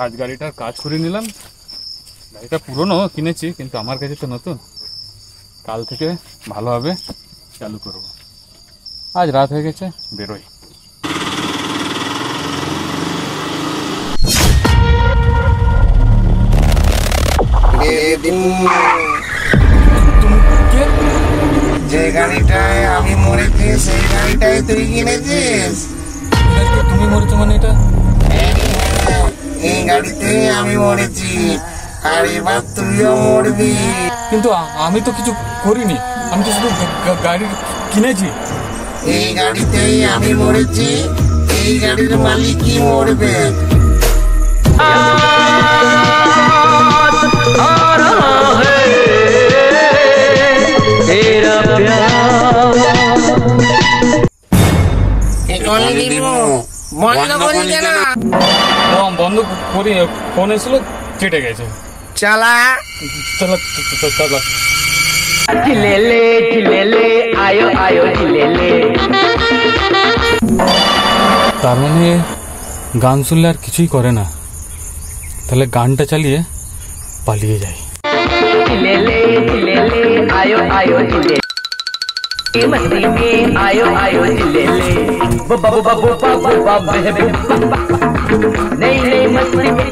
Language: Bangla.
আজ গাড়িটার কাজ করে নিলাম। গাড়িটা পুরনো কিনেছি, কিন্তু আমার কাছে তো নতুন। কাল থেকে ভালোভাবে চালু করব। আজ রাত হয়ে গেছে, বেরোই। যে গাড়িটায় আমি মরেছি সেই গাড়িটাই তুই কিনেছিস? তুমি মরেছো মানে? এটা এই গাড়িতে আমি মরেছি, আর এবার তুইও মরবি। কিন্তু আমি তো কিছু করিনি, আমি তো শুধু গাড়ি কিনেছি। এই গাড়িতেই আমি মরেছি, এই গাড়ির মালিকই মরবে। বন্ধ করি, ফোন এসেছিল, কেটে গেছে। চালা চলো চলো। তার মানে গান শুনলে আর কিছুই করে না। তাহলে গানটা চালিয়ে পালিয়ে যাই। नहीं मस्ती में